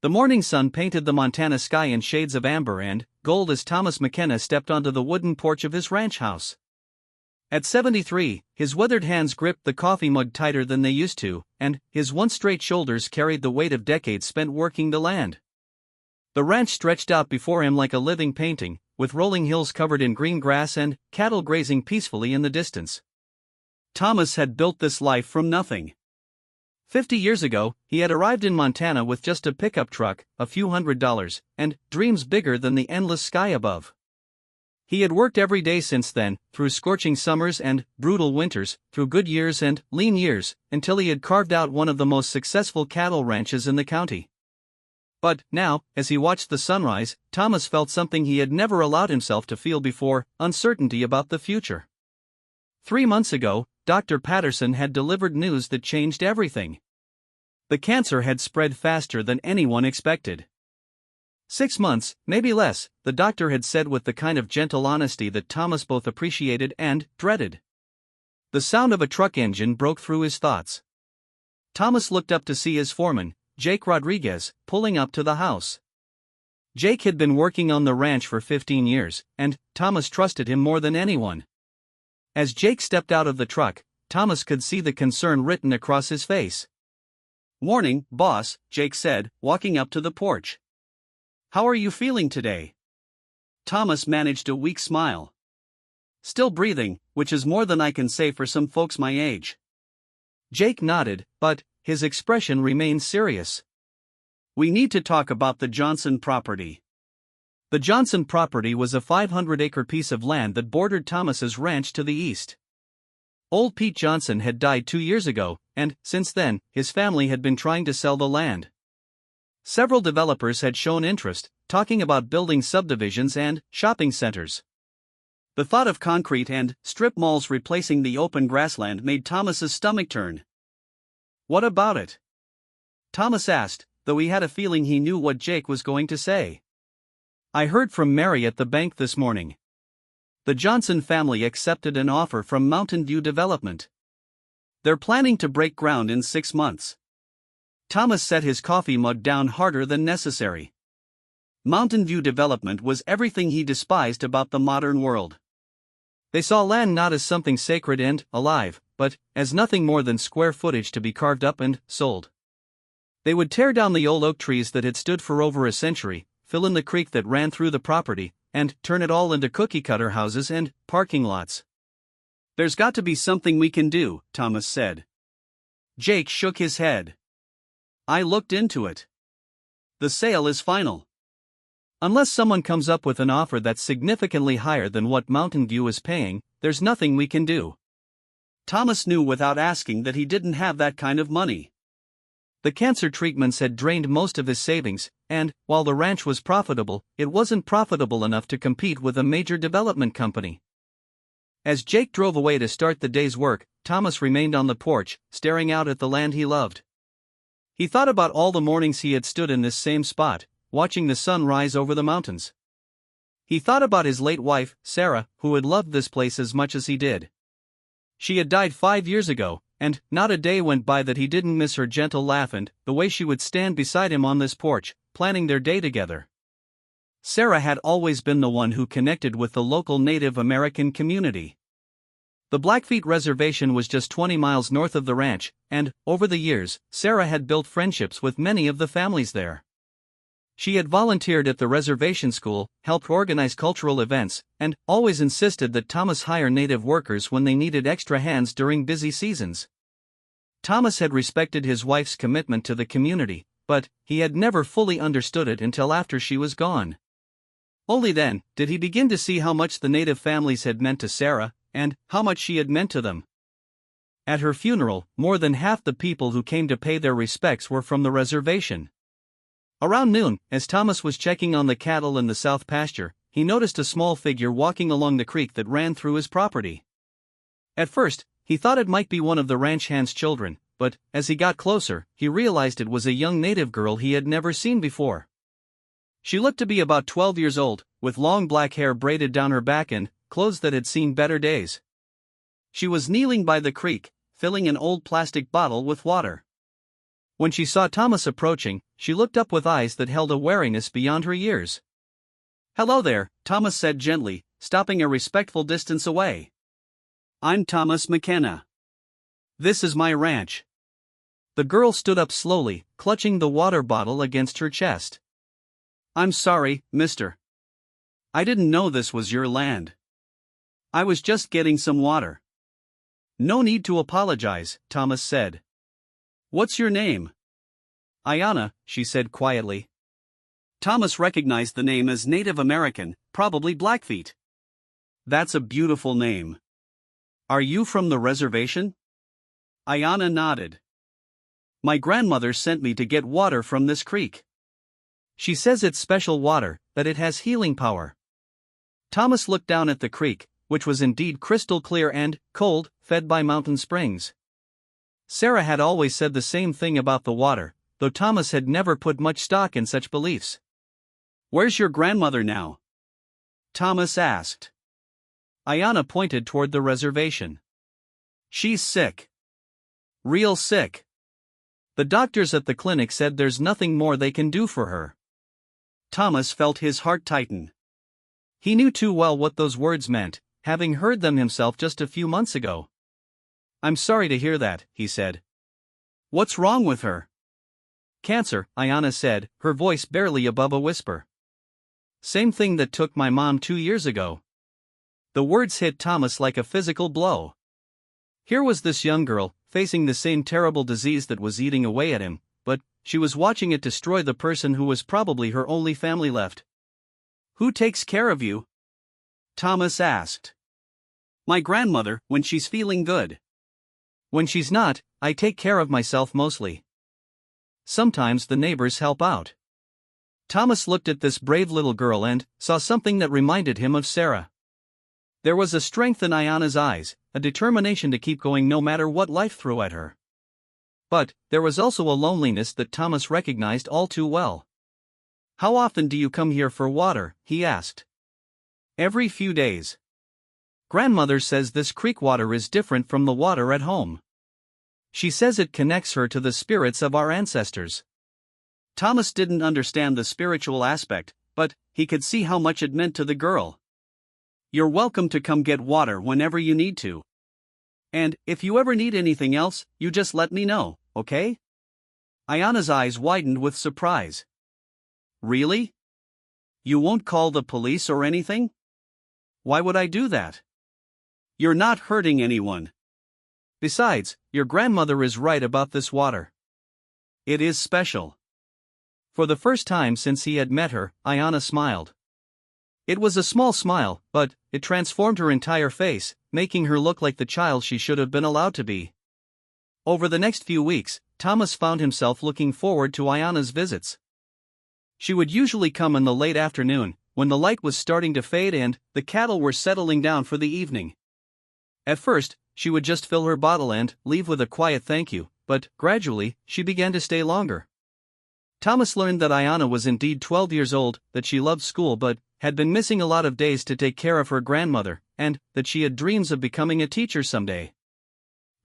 The morning sun painted the Montana sky in shades of amber and gold as Thomas McKenna stepped onto the wooden porch of his ranch house. At 73, his weathered hands gripped the coffee mug tighter than they used to, and his once straight shoulders carried the weight of decades spent working the land. The ranch stretched out before him like a living painting, with rolling hills covered in green grass and cattle grazing peacefully in the distance. Thomas had built this life from nothing. 50 years ago, he had arrived in Montana with just a pickup truck, a few $100s, and dreams bigger than the endless sky above. He had worked every day since then, through scorching summers and brutal winters, through good years and lean years, until he had carved out one of the most successful cattle ranches in the county. But now, as he watched the sunrise, Thomas felt something he had never allowed himself to feel before: uncertainty about the future. 3 months ago, Dr. Patterson had delivered news that changed everything. The cancer had spread faster than anyone expected. 6 months, maybe less, the doctor had said with the kind of gentle honesty that Thomas both appreciated and dreaded. The sound of a truck engine broke through his thoughts. Thomas looked up to see his foreman, Jake Rodriguez, pulling up to the house. Jake had been working on the ranch for 15 years, and Thomas trusted him more than anyone. As Jake stepped out of the truck, Thomas could see the concern written across his face. "Morning, boss," Jake said, walking up to the porch. "How are you feeling today?" Thomas managed a weak smile. "Still breathing, which is more than I can say for some folks my age." Jake nodded, but his expression remained serious. "We need to talk about the Johnson property." The Johnson property was a 500-acre piece of land that bordered Thomas's ranch to the east. Old Pete Johnson had died 2 years ago, and since then, his family had been trying to sell the land. Several developers had shown interest, talking about building subdivisions and shopping centers. The thought of concrete and strip malls replacing the open grassland made Thomas's stomach turn. "What about it?" Thomas asked, though he had a feeling he knew what Jake was going to say. "I heard from Mary at the bank this morning. The Johnson family accepted an offer from Mountain View Development. They're planning to break ground in 6 months." Thomas set his coffee mug down harder than necessary. Mountain View Development was everything he despised about the modern world. They saw land not as something sacred and alive, but as nothing more than square footage to be carved up and sold. They would tear down the old oak trees that had stood for over a century, fill in the creek that ran through the property, and turn it all into cookie-cutter houses and parking lots. "There's got to be something we can do," Thomas said. Jake shook his head. "I looked into it. The sale is final. Unless someone comes up with an offer that's significantly higher than what Mountain View is paying, there's nothing we can do." Thomas knew without asking that he didn't have that kind of money. The cancer treatments had drained most of his savings, and, while the ranch was profitable, it wasn't profitable enough to compete with a major development company. As Jake drove away to start the day's work, Thomas remained on the porch, staring out at the land he loved. He thought about all the mornings he had stood in this same spot, watching the sun rise over the mountains. He thought about his late wife, Sarah, who had loved this place as much as he did. She had died 5 years ago, and not a day went by that he didn't miss her gentle laugh and the way she would stand beside him on this porch, planning their day together. Sarah had always been the one who connected with the local Native American community. The Blackfeet Reservation was just 20 miles north of the ranch, and, over the years, Sarah had built friendships with many of the families there. She had volunteered at the reservation school, helped organize cultural events, and always insisted that Thomas hire Native workers when they needed extra hands during busy seasons. Thomas had respected his wife's commitment to the community, but he had never fully understood it until after she was gone. Only then did he begin to see how much the Native families had meant to Sarah, and how much she had meant to them. At her funeral, more than half the people who came to pay their respects were from the reservation. Around noon, as Thomas was checking on the cattle in the south pasture, he noticed a small figure walking along the creek that ran through his property. At first, he thought it might be one of the ranch hand's children, but as he got closer, he realized it was a young Native girl he had never seen before. She looked to be about 12 years old, with long black hair braided down her back and clothes that had seen better days. She was kneeling by the creek, filling an old plastic bottle with water. When she saw Thomas approaching, she looked up with eyes that held a wariness beyond her years. "Hello there," Thomas said gently, stopping a respectful distance away. "I'm Thomas McKenna. This is my ranch." The girl stood up slowly, clutching the water bottle against her chest. "I'm sorry, mister. I didn't know this was your land. I was just getting some water." "No need to apologize," Thomas said. "What's your name?" "Ayanna," she said quietly. Thomas recognized the name as Native American, probably Blackfeet. "That's a beautiful name. Are you from the reservation?" Ayanna nodded. "My grandmother sent me to get water from this creek. She says it's special water, that it has healing power." Thomas looked down at the creek, which was indeed crystal clear and cold, fed by mountain springs. Sarah had always said the same thing about the water, though Thomas had never put much stock in such beliefs. "Where's your grandmother now?" Thomas asked. Ayanna pointed toward the reservation. "She's sick. Real sick. The doctors at the clinic said there's nothing more they can do for her." Thomas felt his heart tighten. He knew too well what those words meant, having heard them himself just a few months ago. "I'm sorry to hear that," he said. "What's wrong with her?" "Cancer," Ayanna said, her voice barely above a whisper. "Same thing that took my mom 2 years ago." The words hit Thomas like a physical blow. Here was this young girl, facing the same terrible disease that was eating away at him, but she was watching it destroy the person who was probably her only family left. "Who takes care of you?" Thomas asked. "My grandmother, when she's feeling good. When she's not, I take care of myself mostly. Sometimes the neighbors help out." Thomas looked at this brave little girl and saw something that reminded him of Sarah. There was a strength in Ayanna's eyes, a determination to keep going no matter what life threw at her. But there was also a loneliness that Thomas recognized all too well. "How often do you come here for water?" he asked. "Every few days. Grandmother says this creek water is different from the water at home. She says it connects her to the spirits of our ancestors." Thomas didn't understand the spiritual aspect, but he could see how much it meant to the girl. "You're welcome to come get water whenever you need to. And if you ever need anything else, you just let me know, okay?" Ayanna's eyes widened with surprise. "Really? You won't call the police or anything?" "Why would I do that? You're not hurting anyone. Besides, your grandmother is right about this water. It is special." For the first time since he had met her, Ayanna smiled. It was a small smile, but it transformed her entire face, making her look like the child she should have been allowed to be. Over the next few weeks, Thomas found himself looking forward to Ayanna's visits. She would usually come in the late afternoon, when the light was starting to fade and the cattle were settling down for the evening. At first, she would just fill her bottle and leave with a quiet thank you, but gradually, she began to stay longer. Thomas learned that Ayanna was indeed 12 years old, that she loved school but had been missing a lot of days to take care of her grandmother, and that she had dreams of becoming a teacher someday.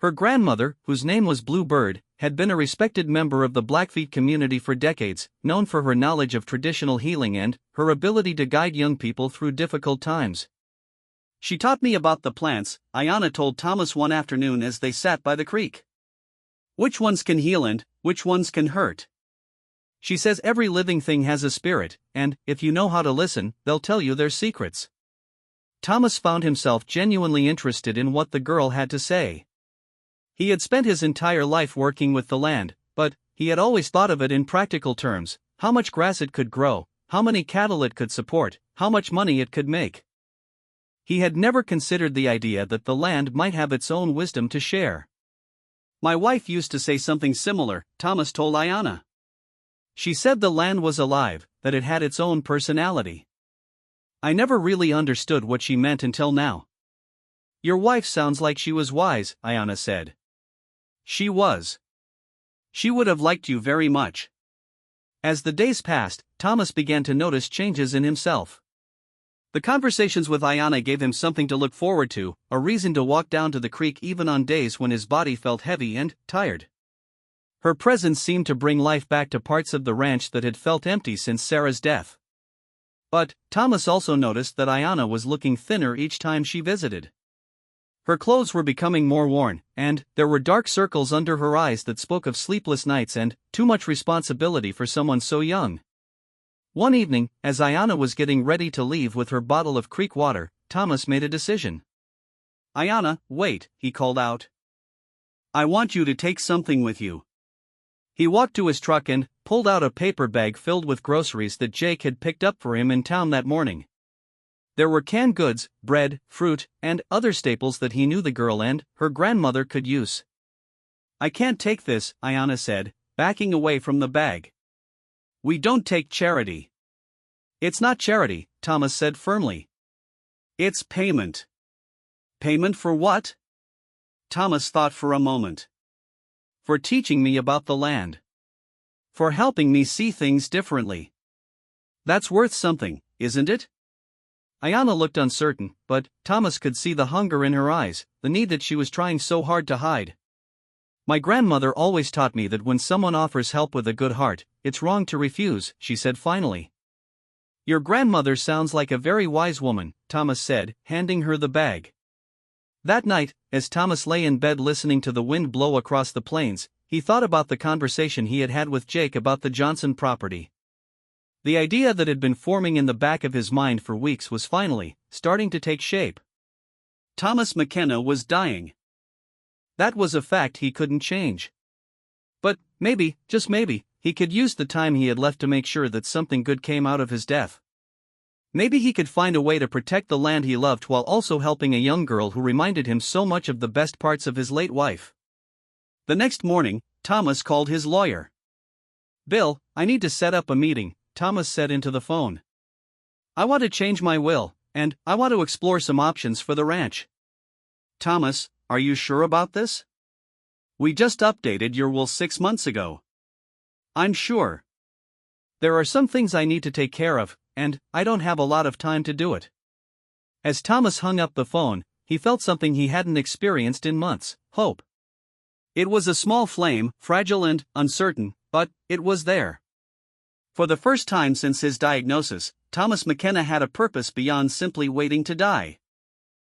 Her grandmother, whose name was Blue Bird, had been a respected member of the Blackfeet community for decades, known for her knowledge of traditional healing and her ability to guide young people through difficult times. "She taught me about the plants," Ayanna told Thomas one afternoon as they sat by the creek. "Which ones can heal and which ones can hurt. She says every living thing has a spirit, and if you know how to listen, they'll tell you their secrets." Thomas found himself genuinely interested in what the girl had to say. He had spent his entire life working with the land, but he had always thought of it in practical terms: how much grass it could grow, how many cattle it could support, how much money it could make. He had never considered the idea that the land might have its own wisdom to share. "My wife used to say something similar," Thomas told Ayanna. "She said the land was alive, that it had its own personality. I never really understood what she meant until now." "Your wife sounds like she was wise," Ayanna said. "She was. She would have liked you very much." As the days passed, Thomas began to notice changes in himself. The conversations with Ayanna gave him something to look forward to, a reason to walk down to the creek even on days when his body felt heavy and tired. Her presence seemed to bring life back to parts of the ranch that had felt empty since Sarah's death. But Thomas also noticed that Ayanna was looking thinner each time she visited. Her clothes were becoming more worn, and there were dark circles under her eyes that spoke of sleepless nights and too much responsibility for someone so young. One evening, as Ayanna was getting ready to leave with her bottle of creek water, Thomas made a decision. "Ayanna, wait," he called out. "I want you to take something with you." He walked to his truck and pulled out a paper bag filled with groceries that Jake had picked up for him in town that morning. There were canned goods, bread, fruit, and other staples that he knew the girl and her grandmother could use. "I can't take this," Ayanna said, backing away from the bag. "We don't take charity." "It's not charity," Thomas said firmly. "It's payment." "Payment for what?" Thomas thought for a moment. "For teaching me about the land. For helping me see things differently. That's worth something, isn't it?" Ayanna looked uncertain, but Thomas could see the hunger in her eyes, the need that she was trying so hard to hide. "My grandmother always taught me that when someone offers help with a good heart, it's wrong to refuse," she said finally. "Your grandmother sounds like a very wise woman," Thomas said, handing her the bag. That night, as Thomas lay in bed listening to the wind blow across the plains, he thought about the conversation he had had with Jake about the Johnson property. The idea that had been forming in the back of his mind for weeks was finally starting to take shape. Thomas McKenna was dying. That was a fact he couldn't change. But maybe, just maybe, he could use the time he had left to make sure that something good came out of his death. Maybe he could find a way to protect the land he loved while also helping a young girl who reminded him so much of the best parts of his late wife. The next morning, Thomas called his lawyer. "Bill, I need to set up a meeting," Thomas said into the phone. "I want to change my will, and I want to explore some options for the ranch." "Thomas, are you sure about this? We just updated your will 6 months ago." "I'm sure. There are some things I need to take care of, and I don't have a lot of time to do it." As Thomas hung up the phone, he felt something he hadn't experienced in months: hope. It was a small flame, fragile and uncertain, but it was there. For the first time since his diagnosis, Thomas McKenna had a purpose beyond simply waiting to die.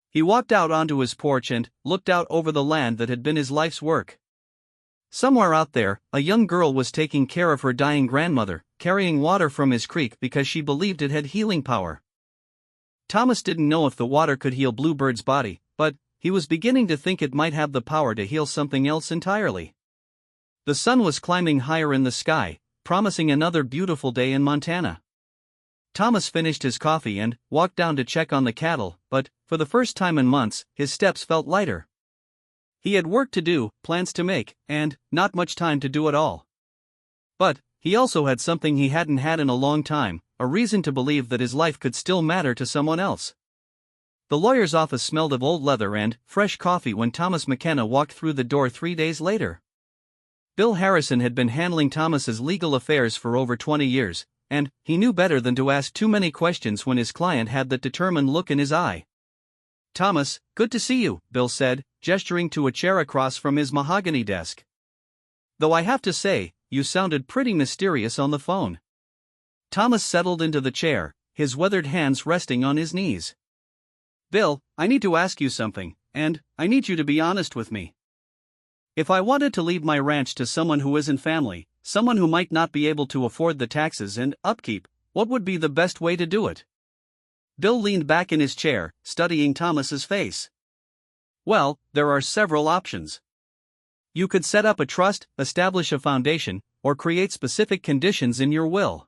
He walked out onto his porch and looked out over the land that had been his life's work. Somewhere out there, a young girl was taking care of her dying grandmother, carrying water from his creek because she believed it had healing power. Thomas didn't know if the water could heal Bluebird's body, but he was beginning to think it might have the power to heal something else entirely. The sun was climbing higher in the sky, promising another beautiful day in Montana. Thomas finished his coffee and walked down to check on the cattle, but for the first time in months, his steps felt lighter. He had work to do, plans to make, and not much time to do it all. But he also had something he hadn't had in a long time, a reason to believe that his life could still matter to someone else. The lawyer's office smelled of old leather and fresh coffee when Thomas McKenna walked through the door 3 days later. Bill Harrison had been handling Thomas's legal affairs for over 20 years, and he knew better than to ask too many questions when his client had that determined look in his eye. "Thomas, good to see you," Bill said, gesturing to a chair across from his mahogany desk. "Though I have to say, you sounded pretty mysterious on the phone." Thomas settled into the chair, his weathered hands resting on his knees. "Bill, I need to ask you something, and I need you to be honest with me. If I wanted to leave my ranch to someone who isn't family, someone who might not be able to afford the taxes and upkeep, what would be the best way to do it?" Bill leaned back in his chair, studying Thomas's face. "Well, there are several options. You could set up a trust, establish a foundation, or create specific conditions in your will.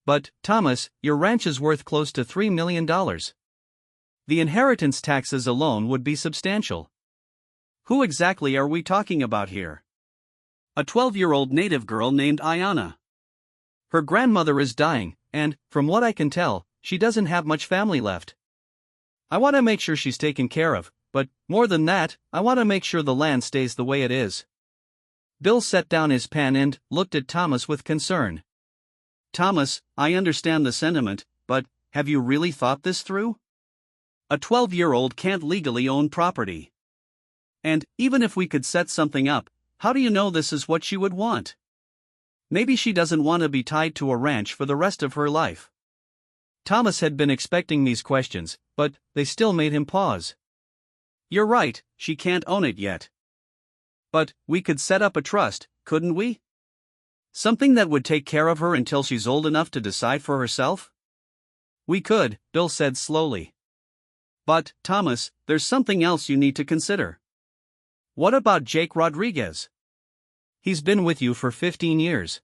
But, Thomas, your ranch is worth close to $3 million. The inheritance taxes alone would be substantial. Who exactly are we talking about here?" "A 12-year-old native girl named Ayanna. Her grandmother is dying, and, from what I can tell, she doesn't have much family left. I want to make sure she's taken care of, but, more than that, I want to make sure the land stays the way it is." Bill set down his pen and looked at Thomas with concern. "Thomas, I understand the sentiment, but have you really thought this through? A 12-year-old can't legally own property. And even if we could set something up, how do you know this is what she would want? Maybe she doesn't want to be tied to a ranch for the rest of her life. Thomas had been expecting these questions, but they still made him pause. You're right, she can't own it yet. But we could set up a trust, couldn't we? Something that would take care of her until she's old enough to decide for herself? We could, Bill said slowly. But, Thomas, there's something else you need to consider. What about Jake Rodriguez? He's been with you for 15 years.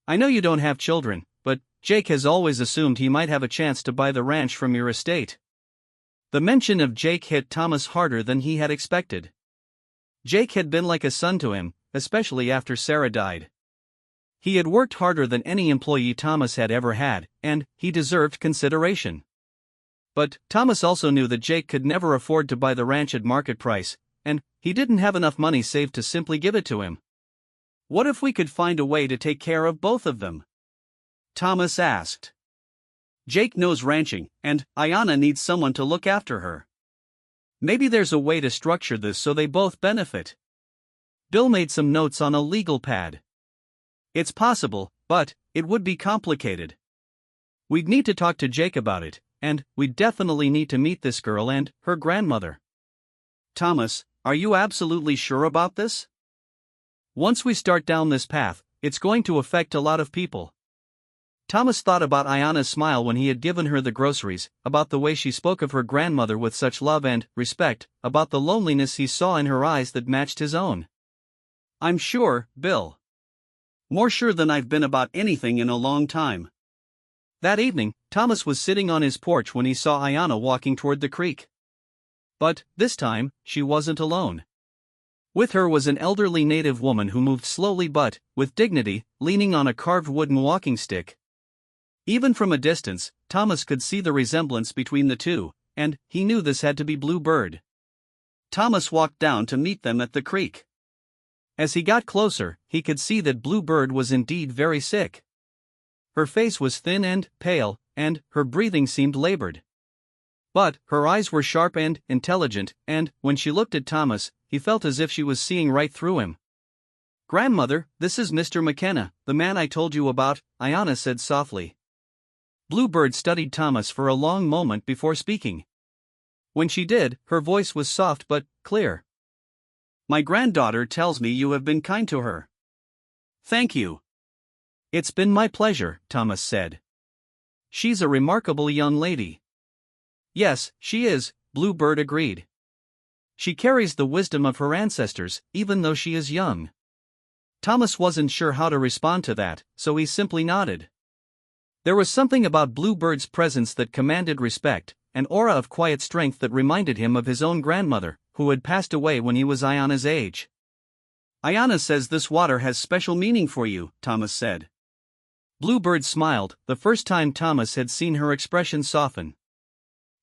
I know you don't have children, but Jake has always assumed he might have a chance to buy the ranch from your estate. The mention of Jake hit Thomas harder than he had expected. Jake had been like a son to him, especially after Sarah died. He had worked harder than any employee Thomas had ever had, and he deserved consideration. But Thomas also knew that Jake could never afford to buy the ranch at market price, and he didn't have enough money saved to simply give it to him. What if we could find a way to take care of both of them? Thomas asked. Jake knows ranching, and Ayanna needs someone to look after her. Maybe there's a way to structure this so they both benefit. Bill made some notes on a legal pad. It's possible, but it would be complicated. We'd need to talk to Jake about it, and we'd definitely need to meet this girl and her grandmother. Thomas, are you absolutely sure about this? Once we start down this path, it's going to affect a lot of people. Thomas thought about Ayanna's smile when he had given her the groceries, about the way she spoke of her grandmother with such love and respect, about the loneliness he saw in her eyes that matched his own. I'm sure, Bill. More sure than I've been about anything in a long time. That evening, Thomas was sitting on his porch when he saw Ayanna walking toward the creek. But, this time, she wasn't alone. With her was an elderly native woman who moved slowly but, with dignity, leaning on a carved wooden walking stick. Even from a distance, Thomas could see the resemblance between the two, and he knew this had to be Bluebird. Thomas walked down to meet them at the creek. As he got closer, he could see that Bluebird was indeed very sick. Her face was thin and pale, and her breathing seemed labored. But her eyes were sharp and intelligent, and when she looked at Thomas, he felt as if she was seeing right through him. Grandmother, this is Mr. McKenna, the man I told you about, Ayanna said softly. Bluebird studied Thomas for a long moment before speaking. When she did, her voice was soft but clear. My granddaughter tells me you have been kind to her. Thank you. It's been my pleasure, Thomas said. She's a remarkable young lady. Yes, she is, Bluebird agreed. She carries the wisdom of her ancestors, even though she is young. Thomas wasn't sure how to respond to that, so he simply nodded. There was something about Bluebird's presence that commanded respect, an aura of quiet strength that reminded him of his own grandmother, who had passed away when he was Ayanna's age. Ayanna says this water has special meaning for you, Thomas said. Bluebird smiled, the first time Thomas had seen her expression soften.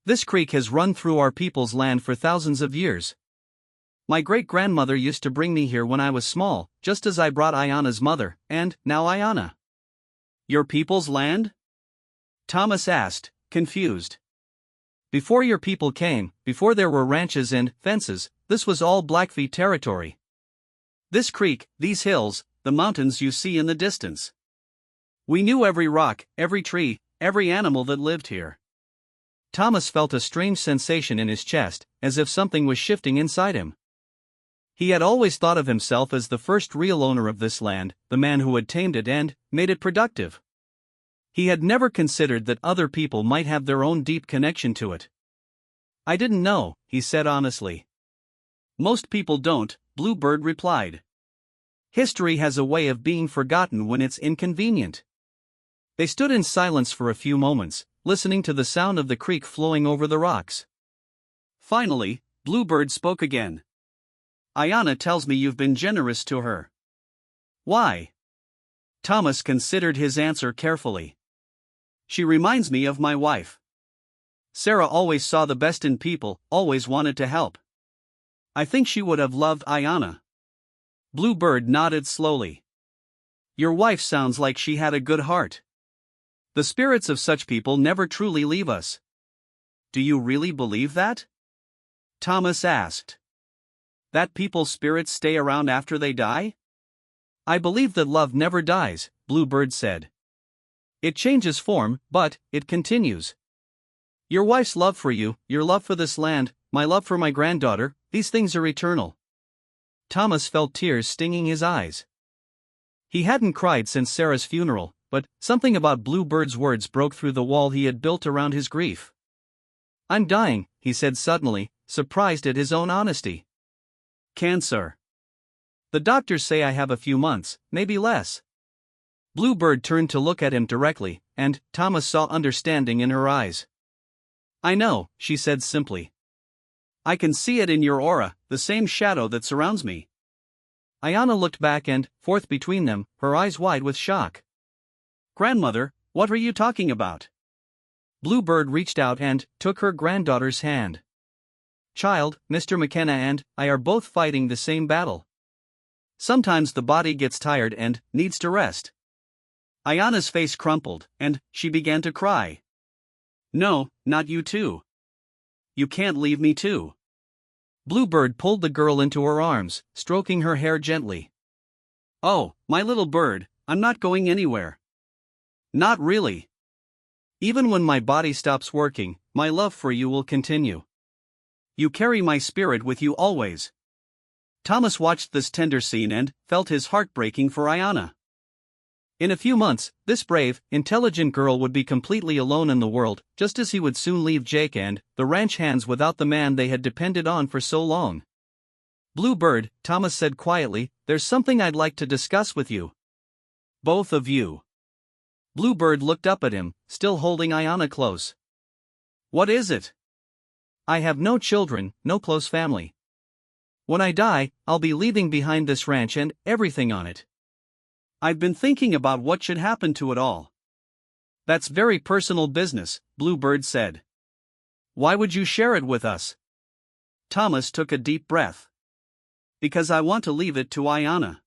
This creek has run through our people's land for thousands of years. My great-grandmother used to bring me here when I was small, just as I brought Ayanna's mother, and now Ayanna. Your people's land? Thomas asked, confused. Before your people came, before there were ranches and fences, this was all Blackfeet territory. This creek, these hills, the mountains you see in the distance. We knew every rock, every tree, every animal that lived here. Thomas felt a strange sensation in his chest, as if something was shifting inside him. He had always thought of himself as the first real owner of this land, the man who had tamed it and made it productive. He had never considered that other people might have their own deep connection to it. I didn't know, he said honestly. Most people don't, Bluebird replied. History has a way of being forgotten when it's inconvenient. They stood in silence for a few moments, listening to the sound of the creek flowing over the rocks. Finally, Bluebird spoke again. Ayanna tells me you've been generous to her. Why? Thomas considered his answer carefully. She reminds me of my wife. Sarah always saw the best in people, always wanted to help. I think she would have loved Ayanna. Bluebird nodded slowly. Your wife sounds like she had a good heart. The spirits of such people never truly leave us. Do you really believe that? Thomas asked. That people's spirits stay around after they die? I believe that love never dies, Bluebird said. It changes form, but it continues. Your wife's love for you, your love for this land, my love for my granddaughter, these things are eternal. Thomas felt tears stinging his eyes. He hadn't cried since Sarah's funeral, but something about Bluebird's words broke through the wall he had built around his grief. I'm dying, he said suddenly, surprised at his own honesty. Cancer. The doctors say I have a few months, maybe less. Bluebird turned to look at him directly, and Thomas saw understanding in her eyes. I know, she said simply. I can see it in your aura, the same shadow that surrounds me. Ayanna looked back and forth between them, her eyes wide with shock. Grandmother, what are you talking about? Bluebird reached out and took her granddaughter's hand. Child, Mr. McKenna and I are both fighting the same battle. Sometimes the body gets tired and needs to rest. Ayanna's face crumpled, and she began to cry. No, not you too. You can't leave me too. Bluebird pulled the girl into her arms, stroking her hair gently. Oh, my little bird, I'm not going anywhere. Not really. Even when my body stops working, my love for you will continue. You carry my spirit with you always. Thomas watched this tender scene and felt his heart breaking for Ayanna. In a few months, this brave, intelligent girl would be completely alone in the world, just as he would soon leave Jake and the ranch hands without the man they had depended on for so long. Bluebird, Thomas said quietly, there's something I'd like to discuss with you. Both of you. Bluebird looked up at him, still holding Ayanna close. What is it? I have no children, no close family. When I die, I'll be leaving behind this ranch and everything on it. I've been thinking about what should happen to it all. That's very personal business, Bluebird said. Why would you share it with us? Thomas took a deep breath. Because I want to leave it to Ayanna.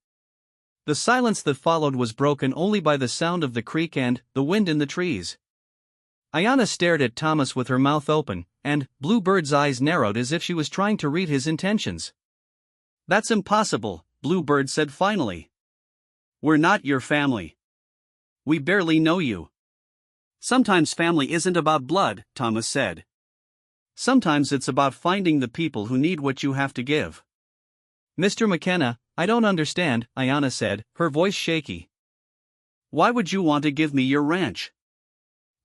The silence that followed was broken only by the sound of the creek and the wind in the trees. Ayanna stared at Thomas with her mouth open, and Bluebird's eyes narrowed as if she was trying to read his intentions. That's impossible, Bluebird said finally. We're not your family. We barely know you. Sometimes family isn't about blood, Thomas said. Sometimes it's about finding the people who need what you have to give. Mr. McKenna, I don't understand, Ayanna said, her voice shaky. Why would you want to give me your ranch?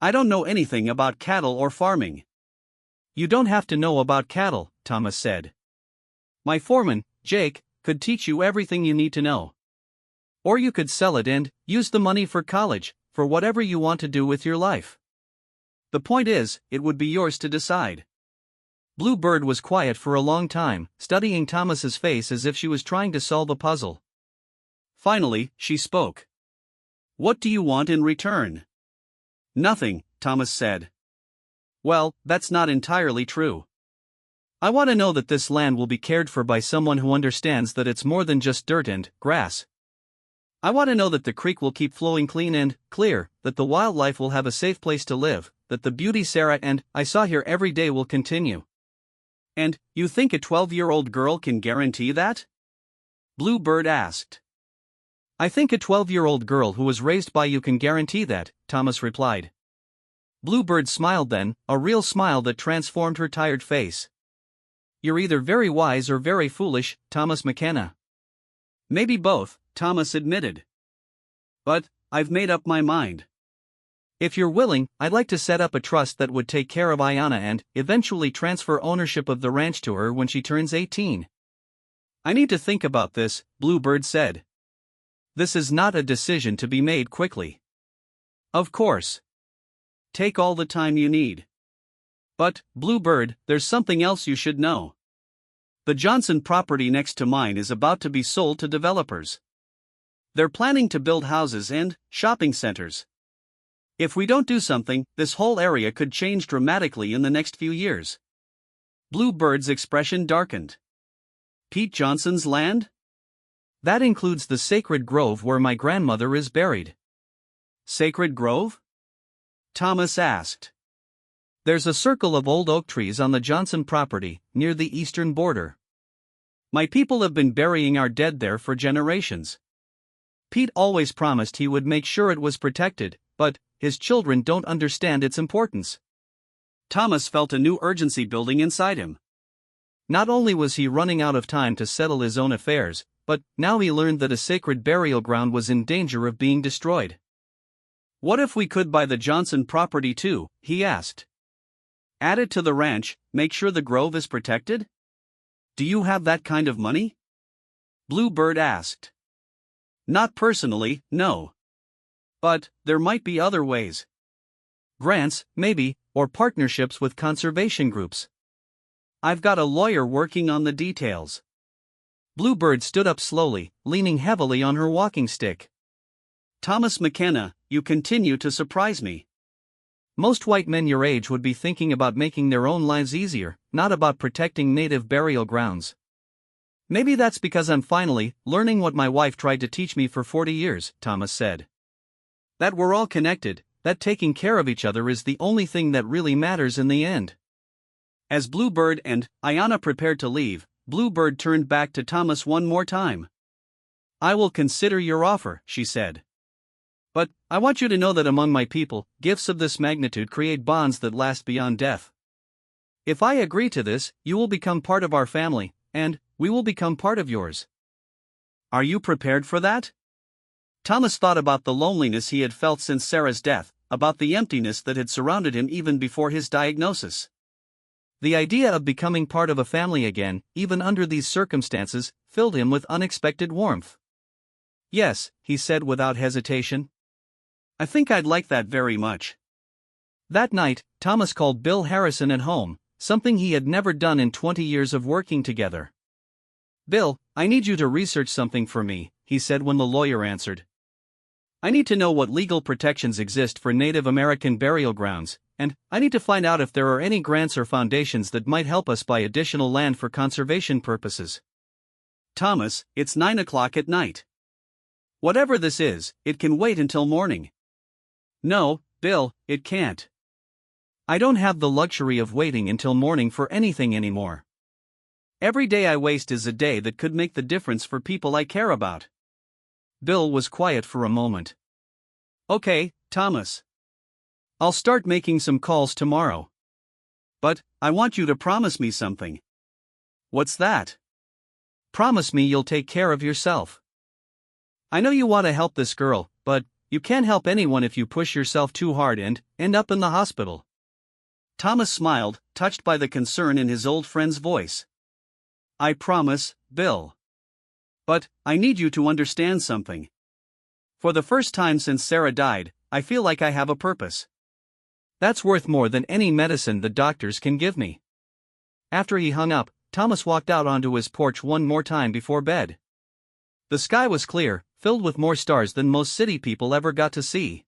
I don't know anything about cattle or farming. You don't have to know about cattle, Thomas said. My foreman, Jake, could teach you everything you need to know. Or you could sell it and use the money for college, for whatever you want to do with your life. The point is, it would be yours to decide. Bluebird was quiet for a long time, studying Thomas's face as if she was trying to solve a puzzle. Finally, she spoke. What do you want in return? Nothing, Thomas said. Well, that's not entirely true. I want to know that this land will be cared for by someone who understands that it's more than just dirt and grass. I want to know that the creek will keep flowing clean and clear, that the wildlife will have a safe place to live, that the beauty Sarah and I saw here every day will continue. And, you think a 12-year-old girl can guarantee that? Bluebird asked. I think a 12-year-old girl who was raised by you can guarantee that, Thomas replied. Bluebird smiled then, a real smile that transformed her tired face. You're either very wise or very foolish, Thomas McKenna. Maybe both, Thomas admitted. But, I've made up my mind. If you're willing, I'd like to set up a trust that would take care of Ayanna and eventually transfer ownership of the ranch to her when she turns 18. I need to think about this, Bluebird said. This is not a decision to be made quickly. Of course. Take all the time you need. But, Bluebird, there's something else you should know. The Johnson property next to mine is about to be sold to developers. They're planning to build houses and shopping centers. If we don't do something, this whole area could change dramatically in the next few years. Bluebird's expression darkened. Pete Johnson's land? That includes the sacred grove where my grandmother is buried. Sacred grove? Thomas asked. There's a circle of old oak trees on the Johnson property, near the eastern border. My people have been burying our dead there for generations. Pete always promised he would make sure it was protected, but his children don't understand its importance. Thomas felt a new urgency building inside him. Not only was he running out of time to settle his own affairs, but now he learned that a sacred burial ground was in danger of being destroyed. What if we could buy the Johnson property too, he asked. Add it to the ranch, make sure the grove is protected? Do you have that kind of money? Bluebird asked. Not personally, no. But there might be other ways. Grants, maybe, or partnerships with conservation groups. I've got a lawyer working on the details. Bluebird stood up slowly, leaning heavily on her walking stick. Thomas McKenna, you continue to surprise me. Most white men your age would be thinking about making their own lives easier, not about protecting native burial grounds. Maybe that's because I'm finally learning what my wife tried to teach me for 40 years, Thomas said. That we're all connected, that taking care of each other is the only thing that really matters in the end. As Bluebird and Ayanna prepared to leave, Bluebird turned back to Thomas one more time. I will consider your offer, she said. But I want you to know that among my people, gifts of this magnitude create bonds that last beyond death. If I agree to this, you will become part of our family, and we will become part of yours. Are you prepared for that? Thomas thought about the loneliness he had felt since Sarah's death, about the emptiness that had surrounded him even before his diagnosis. The idea of becoming part of a family again, even under these circumstances, filled him with unexpected warmth. Yes, he said without hesitation. I think I'd like that very much. That night, Thomas called Bill Harrison at home, something he had never done in 20 years of working together. Bill, I need you to research something for me, he said when the lawyer answered. I need to know what legal protections exist for Native American burial grounds, and I need to find out if there are any grants or foundations that might help us buy additional land for conservation purposes. Thomas, it's 9 o'clock at night. Whatever this is, it can wait until morning. No, Bill, it can't. I don't have the luxury of waiting until morning for anything anymore. Every day I waste is a day that could make the difference for people I care about. Bill was quiet for a moment. Okay, Thomas. I'll start making some calls tomorrow. But I want you to promise me something. What's that? Promise me you'll take care of yourself. I know you want to help this girl, but you can't help anyone if you push yourself too hard and end up in the hospital. Thomas smiled, touched by the concern in his old friend's voice. I promise, Bill. But I need you to understand something. For the first time since Sarah died, I feel like I have a purpose. That's worth more than any medicine the doctors can give me. After he hung up, Thomas walked out onto his porch one more time before bed. The sky was clear, filled with more stars than most city people ever got to see.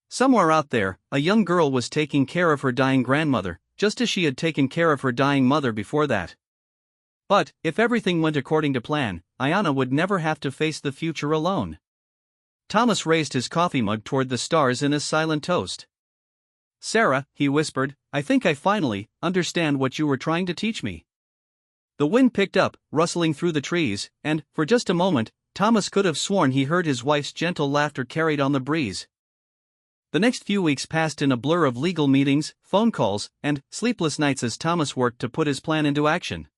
Somewhere out there, a young girl was taking care of her dying grandmother, just as she had taken care of her dying mother before that. But, if everything went according to plan, Ayanna would never have to face the future alone. Thomas raised his coffee mug toward the stars in a silent toast. Sarah, he whispered, I think I finally understand what you were trying to teach me. The wind picked up, rustling through the trees, and, for just a moment, Thomas could have sworn he heard his wife's gentle laughter carried on the breeze. The next few weeks passed in a blur of legal meetings, phone calls, and sleepless nights as Thomas worked to put his plan into action.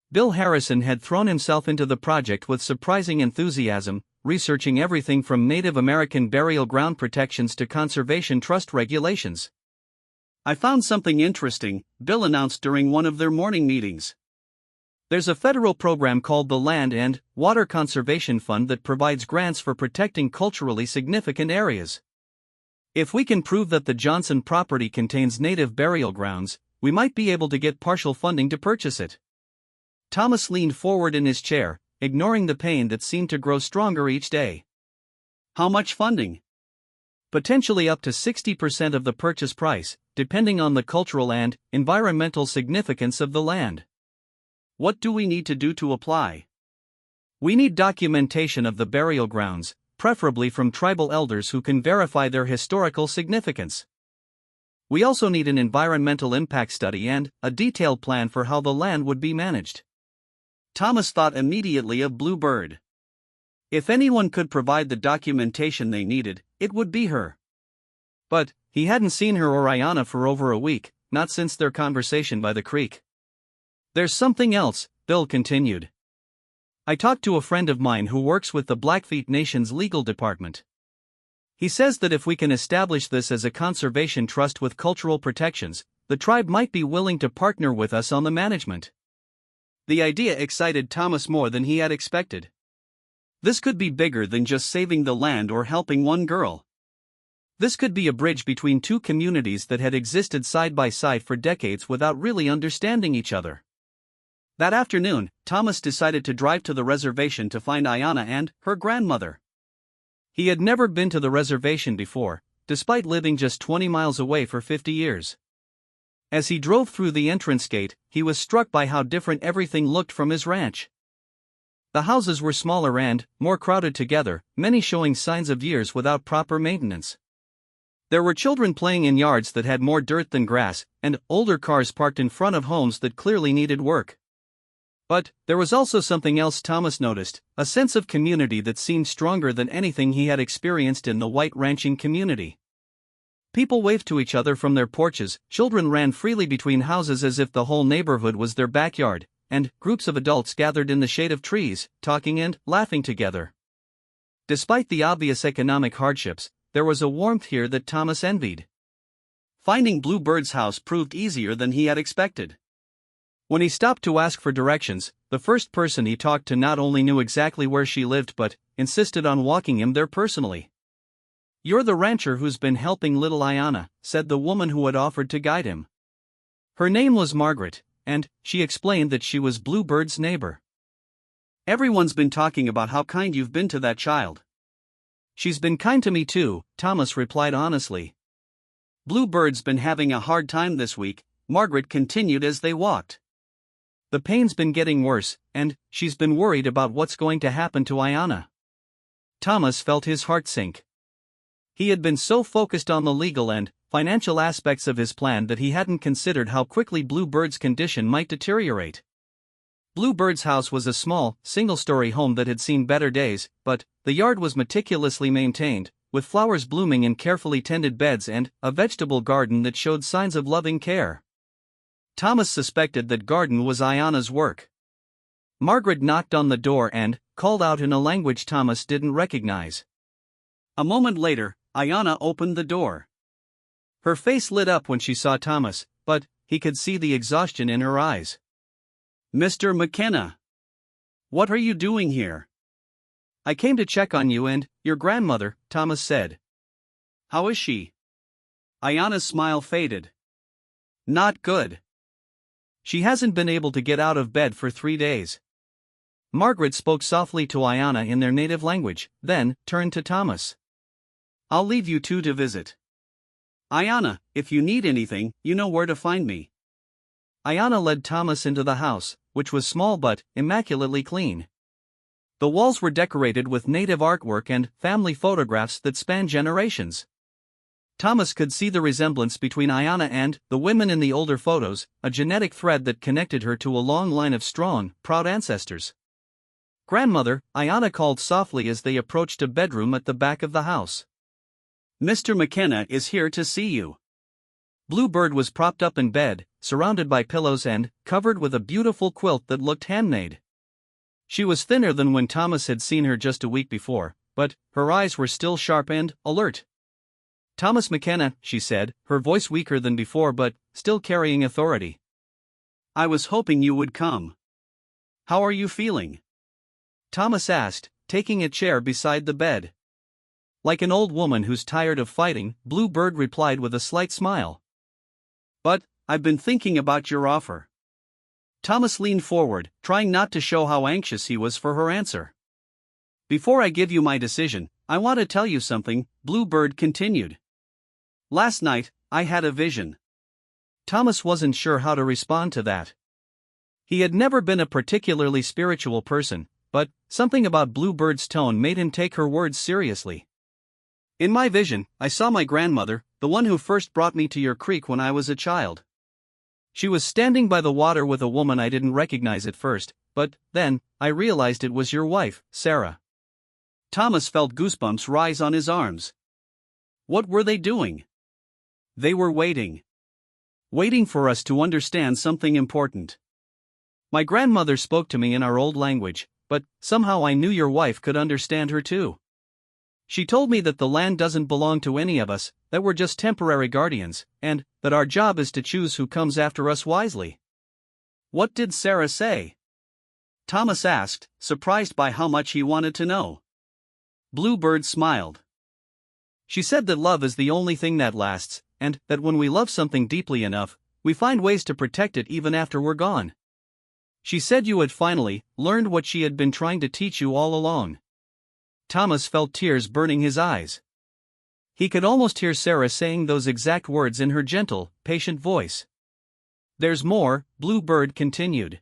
Bill Harrison had thrown himself into the project with surprising enthusiasm, researching everything from Native American burial ground protections to conservation trust regulations. I found something interesting, Bill announced during one of their morning meetings. There's a federal program called the Land and Water Conservation Fund that provides grants for protecting culturally significant areas. If we can prove that the Johnson property contains native burial grounds, we might be able to get partial funding to purchase it. Thomas leaned forward in his chair, ignoring the pain that seemed to grow stronger each day. How much funding? Potentially up to 60% of the purchase price, depending on the cultural and environmental significance of the land. What do we need to do to apply? We need documentation of the burial grounds, preferably from tribal elders who can verify their historical significance. We also need an environmental impact study and a detailed plan for how the land would be managed. Thomas thought immediately of Bluebird. If anyone could provide the documentation they needed, it would be her. But he hadn't seen her or Ayanna for over a week, not since their conversation by the creek. "There's something else," Bill continued. "I talked to a friend of mine who works with the Blackfeet Nation's legal department. He says that if we can establish this as a conservation trust with cultural protections, the tribe might be willing to partner with us on the management." The idea excited Thomas more than he had expected. This could be bigger than just saving the land or helping one girl. This could be a bridge between two communities that had existed side by side for decades without really understanding each other. That afternoon, Thomas decided to drive to the reservation to find Ayanna and her grandmother. He had never been to the reservation before, despite living just 20 miles away for 50 years. As he drove through the entrance gate, he was struck by how different everything looked from his ranch. The houses were smaller and more crowded together, many showing signs of years without proper maintenance. There were children playing in yards that had more dirt than grass, and older cars parked in front of homes that clearly needed work. But there was also something else Thomas noticed, a sense of community that seemed stronger than anything he had experienced in the white ranching community. People waved to each other from their porches, children ran freely between houses as if the whole neighborhood was their backyard, and groups of adults gathered in the shade of trees, talking and laughing together. Despite the obvious economic hardships, there was a warmth here that Thomas envied. Finding Bluebird's house proved easier than he had expected. When he stopped to ask for directions, the first person he talked to not only knew exactly where she lived but insisted on walking him there personally. "You're the rancher who's been helping little Ayanna," said the woman who had offered to guide him. Her name was Margaret, and she explained that she was Bluebird's neighbor. "Everyone's been talking about how kind you've been to that child." "She's been kind to me too," Thomas replied honestly. "Bluebird's been having a hard time this week," Margaret continued as they walked. "The pain's been getting worse, and she's been worried about what's going to happen to Ayanna." Thomas felt his heart sink. He had been so focused on the legal and financial aspects of his plan that he hadn't considered how quickly Bluebird's condition might deteriorate. Bluebird's house was a small, single-story home that had seen better days, but the yard was meticulously maintained, with flowers blooming in carefully tended beds and a vegetable garden that showed signs of loving care. Thomas suspected that garden was Ayanna's work. Margaret knocked on the door and called out in a language Thomas didn't recognize. A moment later, Ayanna opened the door. Her face lit up when she saw Thomas, but he could see the exhaustion in her eyes. "Mr. McKenna, what are you doing here?" "I came to check on you and your grandmother," Thomas said. "How is she?" Ayanna's smile faded. "Not good. She hasn't been able to get out of bed for 3 days." Margaret spoke softly to Ayanna in their native language, then turned to Thomas. "I'll leave you two to visit. Ayanna, if you need anything, you know where to find me." Ayanna led Thomas into the house, which was small but immaculately clean. The walls were decorated with native artwork and family photographs that spanned generations. Thomas could see the resemblance between Ayanna and the women in the older photos, a genetic thread that connected her to a long line of strong, proud ancestors. "Grandmother," Ayanna called softly as they approached a bedroom at the back of the house. "Mr. McKenna is here to see you." Bluebird was propped up in bed, surrounded by pillows and covered with a beautiful quilt that looked handmade. She was thinner than when Thomas had seen her just a week before, but her eyes were still sharp and alert. "Thomas McKenna," she said, her voice weaker than before but still carrying authority. "I was hoping you would come. How are you feeling?" Thomas asked, taking a chair beside the bed. Like an old woman who's tired of fighting, Bluebird replied with a slight smile. "But I've been thinking about your offer." Thomas leaned forward, trying not to show how anxious he was for her answer. "Before I give you my decision, I want to tell you something," Bluebird continued. "Last night, I had a vision." Thomas wasn't sure how to respond to that. He had never been a particularly spiritual person, but something about Bluebird's tone made him take her words seriously. "In my vision, I saw my grandmother, the one who first brought me to your creek when I was a child. She was standing by the water with a woman I didn't recognize at first, but then I realized it was your wife, Sarah. Thomas felt goosebumps rise on his arms. What were they doing? They were waiting. Waiting for us to understand something important. My grandmother spoke to me in our old language, but somehow I knew your wife could understand her too. She told me that the land doesn't belong to any of us, that we're just temporary guardians, and that our job is to choose who comes after us wisely. What did Sarah say? Thomas asked, surprised by how much he wanted to know. Bluebird smiled. She said that love is the only thing that lasts, and that when we love something deeply enough, we find ways to protect it even after we're gone. She said you had finally learned what she had been trying to teach you all along. Thomas felt tears burning his eyes. He could almost hear Sarah saying those exact words in her gentle, patient voice. There's more, Bluebird continued.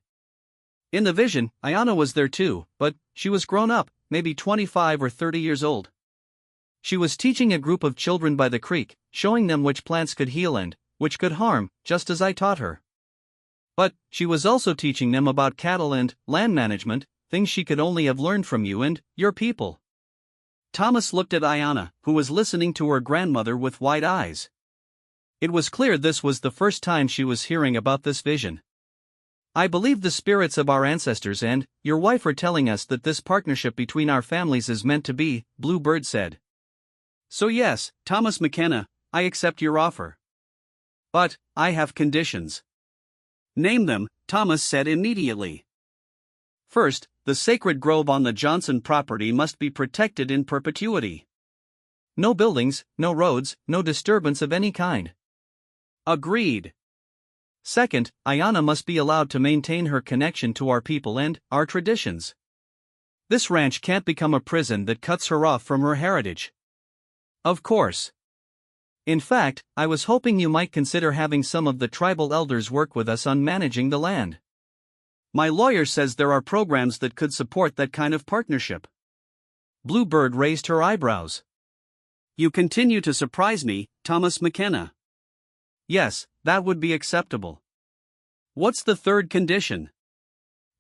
In the vision, Ayana was there too, but she was grown up, maybe 25 or 30 years old. She was teaching a group of children by the creek, showing them which plants could heal and which could harm, just as I taught her. But she was also teaching them about cattle and land management, things she could only have learned from you and your people. Thomas looked at Ayana, who was listening to her grandmother with wide eyes. It was clear this was the first time she was hearing about this vision. I believe the spirits of our ancestors and your wife are telling us that this partnership between our families is meant to be, Bluebird said. So yes, Thomas McKenna, I accept your offer. But I have conditions. Name them, Thomas said immediately. First, the sacred grove on the Johnson property must be protected in perpetuity. No buildings, no roads, no disturbance of any kind. Agreed. Second, Ayana must be allowed to maintain her connection to our people and our traditions. This ranch can't become a prison that cuts her off from her heritage. Of course. In fact, I was hoping you might consider having some of the tribal elders work with us on managing the land. My lawyer says there are programs that could support that kind of partnership. Bluebird raised her eyebrows. You continue to surprise me, Thomas McKenna. Yes, that would be acceptable. What's the third condition?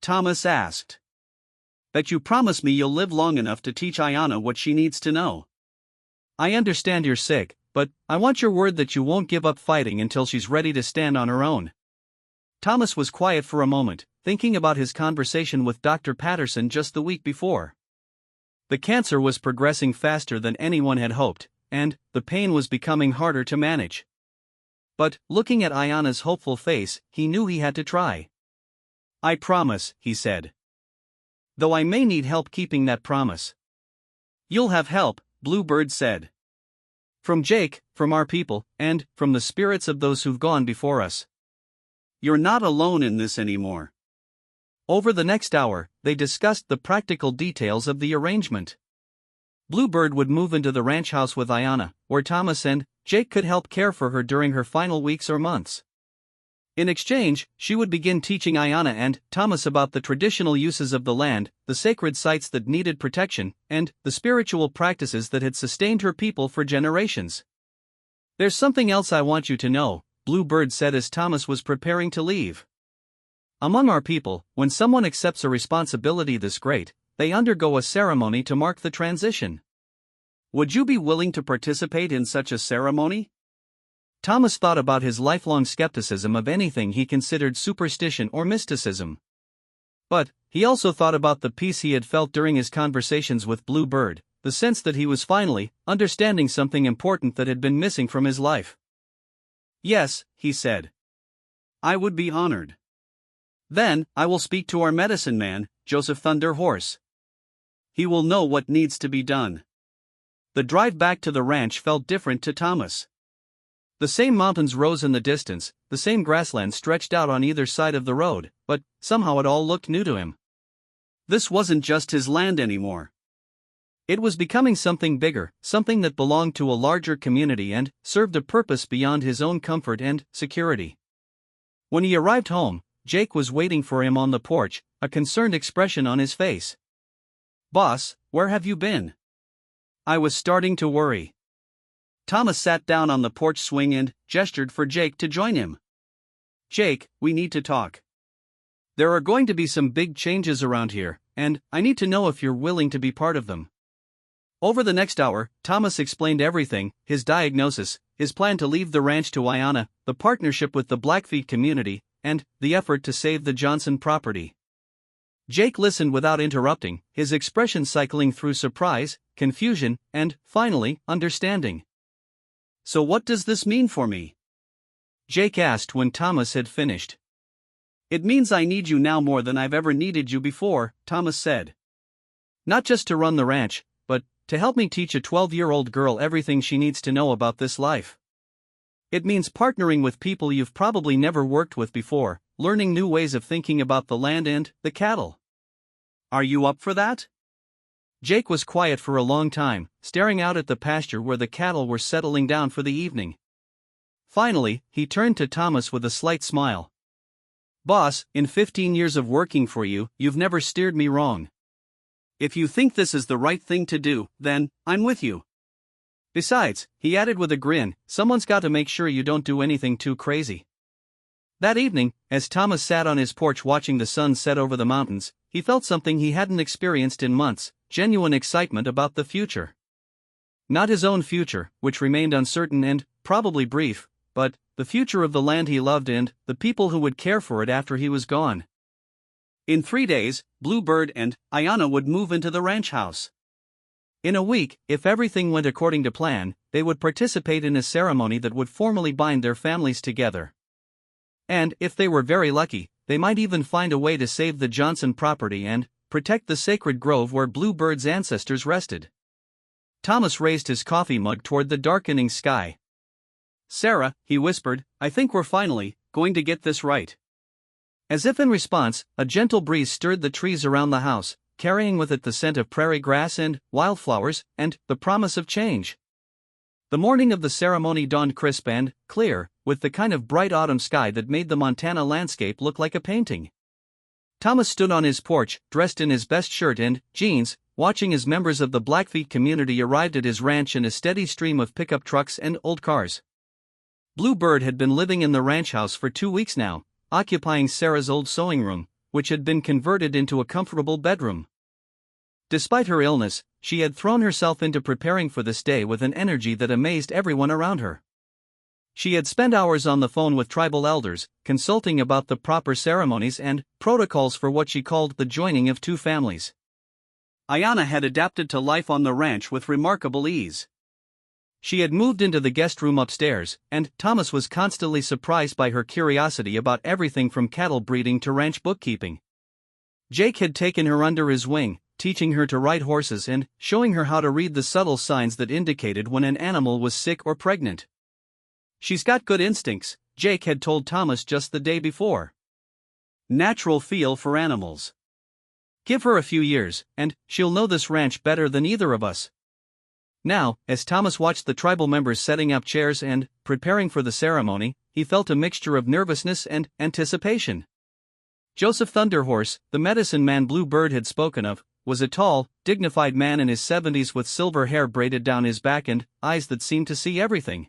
Thomas asked. That you promise me you'll live long enough to teach Ayana what she needs to know. I understand you're sick, but I want your word that you won't give up fighting until she's ready to stand on her own. Thomas was quiet for a moment, thinking about his conversation with Dr. Patterson just the week before. The cancer was progressing faster than anyone had hoped, and the pain was becoming harder to manage. But, looking at Ayana's hopeful face, he knew he had to try. I promise, he said. Though I may need help keeping that promise. You'll have help, Bluebird said. From Jake, from our people, and from the spirits of those who've gone before us. You're not alone in this anymore. Over the next hour, they discussed the practical details of the arrangement. Bluebird would move into the ranch house with Ayana, where Thomas and Jake could help care for her during her final weeks or months. In exchange, she would begin teaching Ayana and Thomas about the traditional uses of the land, the sacred sites that needed protection, and the spiritual practices that had sustained her people for generations. There's something else I want you to know, Bluebird said as Thomas was preparing to leave. Among our people, when someone accepts a responsibility this great, they undergo a ceremony to mark the transition. Would you be willing to participate in such a ceremony? Thomas thought about his lifelong skepticism of anything he considered superstition or mysticism. But he also thought about the peace he had felt during his conversations with Bluebird, the sense that he was finally understanding something important that had been missing from his life. Yes, he said. I would be honored. Then, I will speak to our medicine man, Joseph Thunderhorse. He will know what needs to be done. The drive back to the ranch felt different to Thomas. The same mountains rose in the distance, the same grassland stretched out on either side of the road, but somehow it all looked new to him. This wasn't just his land anymore. It was becoming something bigger, something that belonged to a larger community and served a purpose beyond his own comfort and security. When he arrived home, Jake was waiting for him on the porch, a concerned expression on his face. Boss, where have you been? I was starting to worry. Thomas sat down on the porch swing and gestured for Jake to join him. "Jake, we need to talk. There are going to be some big changes around here, and I need to know if you're willing to be part of them." Over the next hour, Thomas explained everything: his diagnosis, his plan to leave the ranch to Ayanna, the partnership with the Blackfeet community, and the effort to save the Johnson property. Jake listened without interrupting, his expression cycling through surprise, confusion, and, finally, understanding. "So what does this mean for me?" Jake asked when Thomas had finished. "It means I need you now more than I've ever needed you before," Thomas said. "Not just to run the ranch, but to help me teach a 12-year-old girl everything she needs to know about this life. It means partnering with people you've probably never worked with before, learning new ways of thinking about the land and the cattle. Are you up for that?" Jake was quiet for a long time, staring out at the pasture where the cattle were settling down for the evening. Finally, he turned to Thomas with a slight smile. "Boss, in 15 years of working for you, you've never steered me wrong. If you think this is the right thing to do, then I'm with you. Besides," he added with a grin, "someone's got to make sure you don't do anything too crazy." That evening, as Thomas sat on his porch watching the sun set over the mountains, he felt something he hadn't experienced in months: genuine excitement about the future. Not his own future, which remained uncertain and probably brief, but the future of the land he loved and the people who would care for it after he was gone. In 3 days, Bluebird and Ayanna would move into the ranch house. In a week, if everything went according to plan, they would participate in a ceremony that would formally bind their families together. And, if they were very lucky, they might even find a way to save the Johnson property and protect the sacred grove where Bluebird's ancestors rested. Thomas raised his coffee mug toward the darkening sky. "Sarah," he whispered, "I think we're finally going to get this right." As if in response, a gentle breeze stirred the trees around the house, carrying with it the scent of prairie grass and wildflowers, and the promise of change. The morning of the ceremony dawned crisp and clear, with the kind of bright autumn sky that made the Montana landscape look like a painting. Thomas stood on his porch, dressed in his best shirt and jeans, watching as members of the Blackfeet community arrived at his ranch in a steady stream of pickup trucks and old cars. Bluebird had been living in the ranch house for 2 weeks now, occupying Sarah's old sewing room, which had been converted into a comfortable bedroom. Despite her illness, she had thrown herself into preparing for this day with an energy that amazed everyone around her. She had spent hours on the phone with tribal elders, consulting about the proper ceremonies and protocols for what she called the joining of two families. Ayanna had adapted to life on the ranch with remarkable ease. She had moved into the guest room upstairs, and Thomas was constantly surprised by her curiosity about everything from cattle breeding to ranch bookkeeping. Jake had taken her under his wing, teaching her to ride horses and showing her how to read the subtle signs that indicated when an animal was sick or pregnant. "She's got good instincts," Jake had told Thomas just the day before. "Natural feel for animals. Give her a few years, and she'll know this ranch better than either of us." Now, as Thomas watched the tribal members setting up chairs and preparing for the ceremony, he felt a mixture of nervousness and anticipation. Joseph Thunderhorse, the medicine man Bluebird had spoken of, was a tall, dignified man in his 70s with silver hair braided down his back and eyes that seemed to see everything.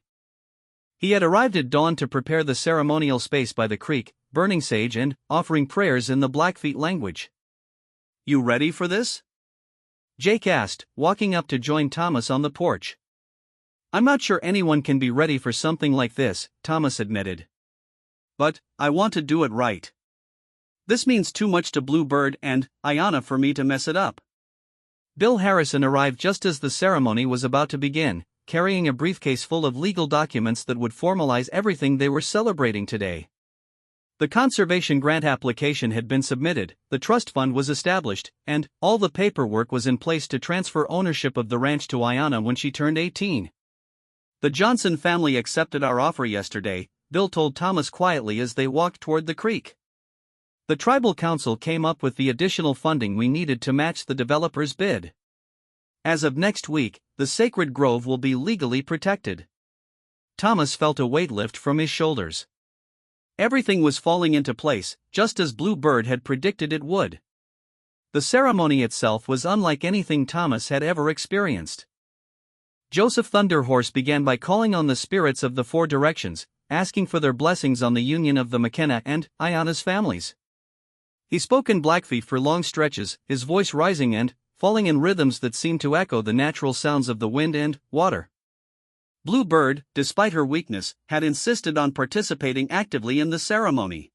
He had arrived at dawn to prepare the ceremonial space by the creek, burning sage and offering prayers in the Blackfeet language. "You ready for this?" Jake asked, walking up to join Thomas on the porch. "I'm not sure anyone can be ready for something like this," Thomas admitted. "But I want to do it right. This means too much to Bluebird and Ayanna for me to mess it up." Bill Harrison arrived just as the ceremony was about to begin, carrying a briefcase full of legal documents that would formalize everything they were celebrating today. The conservation grant application had been submitted, the trust fund was established, and all the paperwork was in place to transfer ownership of the ranch to Ayanna when she turned 18. "The Johnson family accepted our offer yesterday," Bill told Thomas quietly as they walked toward the creek. "The tribal council came up with the additional funding we needed to match the developer's bid. As of next week, the sacred grove will be legally protected." Thomas felt a weight lift from his shoulders. Everything was falling into place, just as Bluebird had predicted it would. The ceremony itself was unlike anything Thomas had ever experienced. Joseph Thunderhorse began by calling on the spirits of the four directions, asking for their blessings on the union of the McKenna and Ayana's families. He spoke in Blackfeet for long stretches, his voice rising and falling in rhythms that seemed to echo the natural sounds of the wind and water. Blue Bird, despite her weakness, had insisted on participating actively in the ceremony.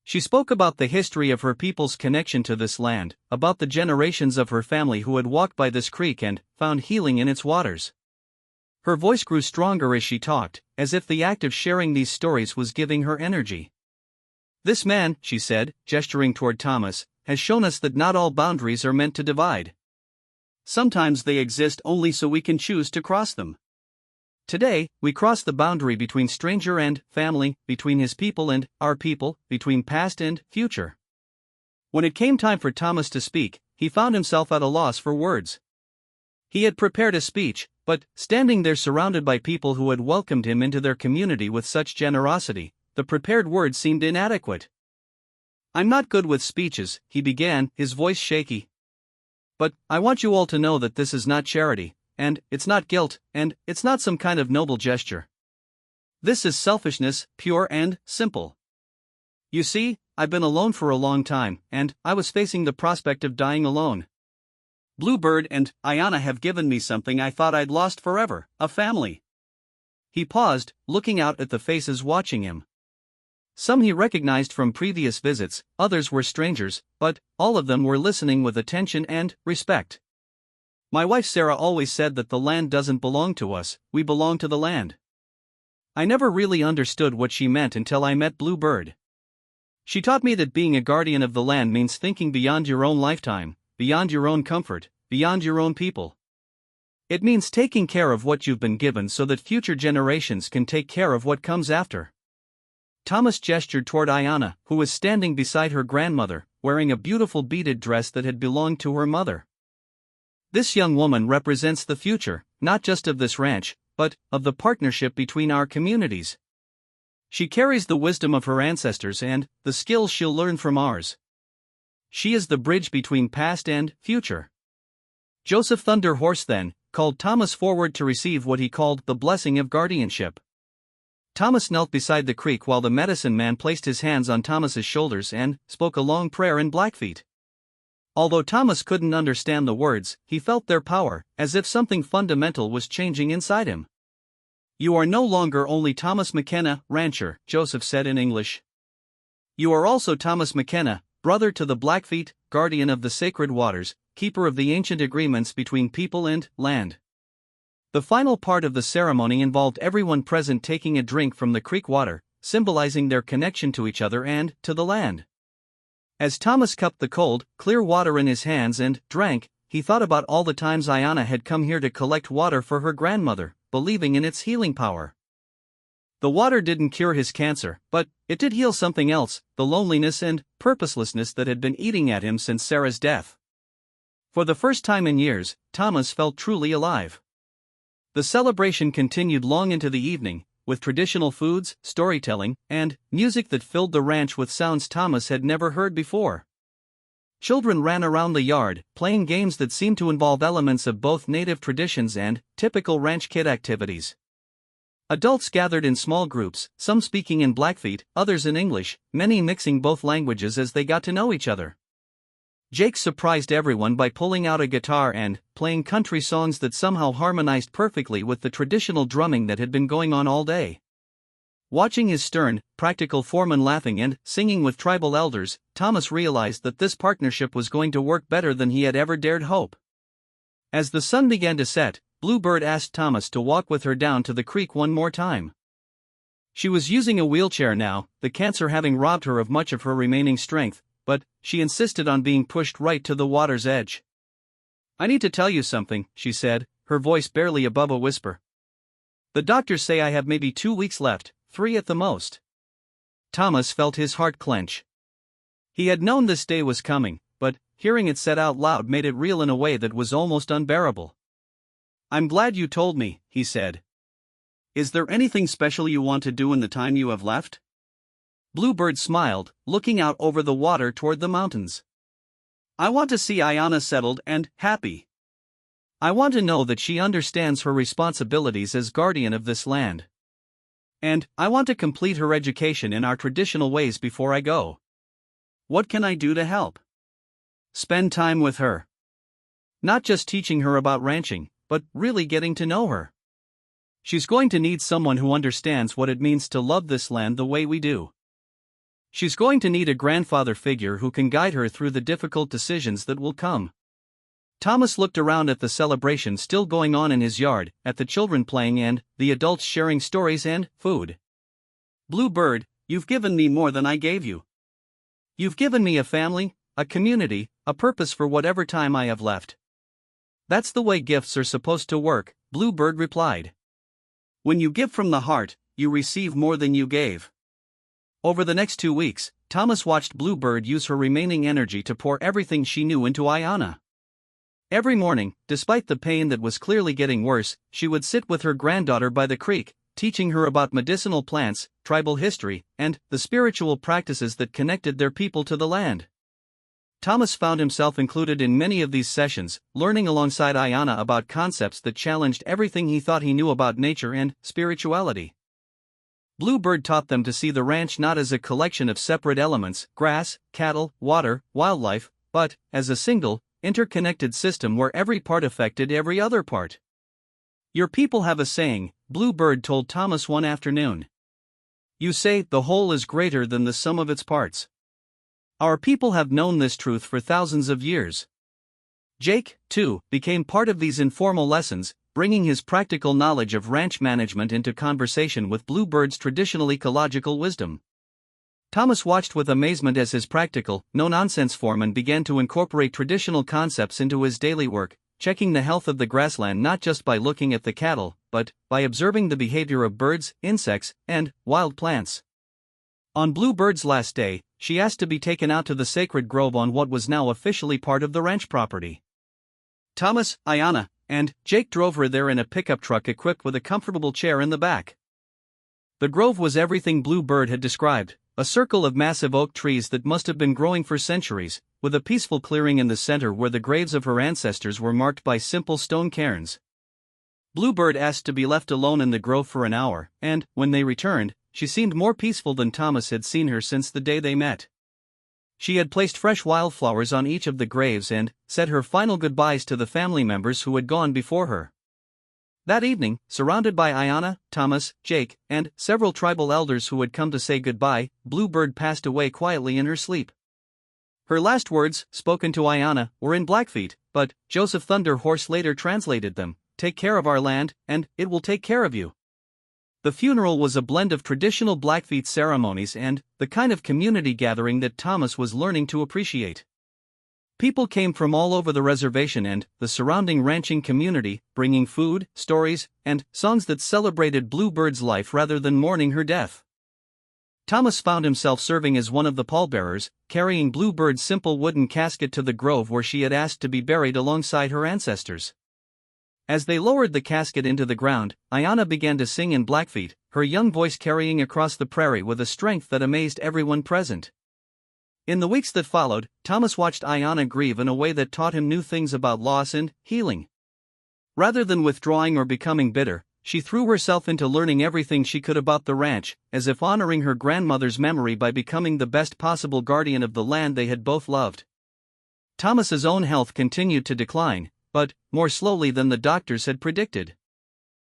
She spoke about the history of her people's connection to this land, about the generations of her family who had walked by this creek and found healing in its waters. Her voice grew stronger as she talked, as if the act of sharing these stories was giving her energy. "This man," she said, gesturing toward Thomas, "has shown us that not all boundaries are meant to divide. Sometimes they exist only so we can choose to cross them. Today, we cross the boundary between stranger and family, between his people and our people, between past and future." When it came time for Thomas to speak, he found himself at a loss for words. He had prepared a speech, but, standing there surrounded by people who had welcomed him into their community with such generosity, the prepared words seemed inadequate. "I'm not good with speeches," he began, his voice shaky. "But I want you all to know that this is not charity. And it's not guilt, and it's not some kind of noble gesture. This is selfishness, pure and simple. You see, I've been alone for a long time, and I was facing the prospect of dying alone. Bluebird and Ayana have given me something I thought I'd lost forever, a family." He paused, looking out at the faces watching him. Some he recognized from previous visits, others were strangers, but all of them were listening with attention and respect. "My wife Sarah always said that the land doesn't belong to us, we belong to the land. I never really understood what she meant until I met Bluebird. She taught me that being a guardian of the land means thinking beyond your own lifetime, beyond your own comfort, beyond your own people. It means taking care of what you've been given so that future generations can take care of what comes after." Thomas gestured toward Ayana, who was standing beside her grandmother, wearing a beautiful beaded dress that had belonged to her mother. "This young woman represents the future, not just of this ranch, but of the partnership between our communities. She carries the wisdom of her ancestors and the skills she'll learn from ours. She is the bridge between past and future." Joseph Thunder Horse then called Thomas forward to receive what he called the blessing of guardianship. Thomas knelt beside the creek while the medicine man placed his hands on Thomas's shoulders and spoke a long prayer in Blackfeet. Although Thomas couldn't understand the words, he felt their power, as if something fundamental was changing inside him. "You are no longer only Thomas McKenna, rancher," Joseph said in English. "You are also Thomas McKenna, brother to the Blackfeet, guardian of the sacred waters, keeper of the ancient agreements between people and land." The final part of the ceremony involved everyone present taking a drink from the creek water, symbolizing their connection to each other and to the land. As Thomas cupped the cold, clear water in his hands and drank, he thought about all the times Ayana had come here to collect water for her grandmother, believing in its healing power. The water didn't cure his cancer, but it did heal something else, the loneliness and purposelessness that had been eating at him since Sarah's death. For the first time in years, Thomas felt truly alive. The celebration continued long into the evening, with traditional foods, storytelling, and music that filled the ranch with sounds Thomas had never heard before. Children ran around the yard, playing games that seemed to involve elements of both native traditions and typical ranch kid activities. Adults gathered in small groups, some speaking in Blackfeet, others in English, many mixing both languages as they got to know each other. Jake surprised everyone by pulling out a guitar and playing country songs that somehow harmonized perfectly with the traditional drumming that had been going on all day. Watching his stern, practical foreman laughing and singing with tribal elders, Thomas realized that this partnership was going to work better than he had ever dared hope. As the sun began to set, Bluebird asked Thomas to walk with her down to the creek one more time. She was using a wheelchair now, the cancer having robbed her of much of her remaining strength, but she insisted on being pushed right to the water's edge. "I need to tell you something," she said, her voice barely above a whisper. "The doctors say I have maybe 2 weeks left, 3 at the most." Thomas felt his heart clench. He had known this day was coming, but hearing it said out loud made it real in a way that was almost unbearable. "I'm glad you told me," he said. "Is there anything special you want to do in the time you have left?" Bluebird smiled, looking out over the water toward the mountains. "I want to see Ayana settled and happy. I want to know that she understands her responsibilities as guardian of this land. And I want to complete her education in our traditional ways before I go. What can I do to help? Spend time with her. Not just teaching her about ranching, but really getting to know her. She's going to need someone who understands what it means to love this land the way we do. She's going to need a grandfather figure who can guide her through the difficult decisions that will come. Thomas looked around at the celebration still going on in his yard, at the children playing and the adults sharing stories and food. Bluebird, you've given me more than I gave you. You've given me a family, a community, a purpose for whatever time I have left. That's the way gifts are supposed to work, Bluebird replied. When you give from the heart, you receive more than you gave. Over the next 2 weeks, Thomas watched Bluebird use her remaining energy to pour everything she knew into Ayanna. Every morning, despite the pain that was clearly getting worse, she would sit with her granddaughter by the creek, teaching her about medicinal plants, tribal history, and the spiritual practices that connected their people to the land. Thomas found himself included in many of these sessions, learning alongside Ayanna about concepts that challenged everything he thought he knew about nature and spirituality. Bluebird taught them to see the ranch not as a collection of separate elements, grass, cattle, water, wildlife, but as a single, interconnected system where every part affected every other part. Your people have a saying, Bluebird told Thomas one afternoon. You say the whole is greater than the sum of its parts. Our people have known this truth for thousands of years. Jake, too, became part of these informal lessons, bringing his practical knowledge of ranch management into conversation with Bluebird's traditional ecological wisdom. Thomas watched with amazement as his practical, no-nonsense foreman began to incorporate traditional concepts into his daily work, checking the health of the grassland not just by looking at the cattle, but by observing the behavior of birds, insects, and wild plants. On Bluebird's last day, she asked to be taken out to the sacred grove on what was now officially part of the ranch property. Thomas, Ayanna, and Jake drove her there in a pickup truck equipped with a comfortable chair in the back. The grove was everything Bluebird had described, a circle of massive oak trees that must have been growing for centuries, with a peaceful clearing in the center where the graves of her ancestors were marked by simple stone cairns. Bluebird asked to be left alone in the grove for an hour, and, when they returned, she seemed more peaceful than Thomas had seen her since the day they met. She had placed fresh wildflowers on each of the graves and said her final goodbyes to the family members who had gone before her. That evening, surrounded by Ayanna, Thomas, Jake, and several tribal elders who had come to say goodbye, Bluebird passed away quietly in her sleep. Her last words, spoken to Ayanna, were in Blackfeet, but Joseph Thunder Horse later translated them, "Take care of our land, and it will take care of you." The funeral was a blend of traditional Blackfeet ceremonies and the kind of community gathering that Thomas was learning to appreciate. People came from all over the reservation and the surrounding ranching community, bringing food, stories, and songs that celebrated Bluebird's life rather than mourning her death. Thomas found himself serving as one of the pallbearers, carrying Bluebird's simple wooden casket to the grove where she had asked to be buried alongside her ancestors. As they lowered the casket into the ground, Ayanna began to sing in Blackfeet, her young voice carrying across the prairie with a strength that amazed everyone present. In the weeks that followed, Thomas watched Ayanna grieve in a way that taught him new things about loss and healing. Rather than withdrawing or becoming bitter, she threw herself into learning everything she could about the ranch, as if honoring her grandmother's memory by becoming the best possible guardian of the land they had both loved. Thomas's own health continued to decline, but more slowly than the doctors had predicted.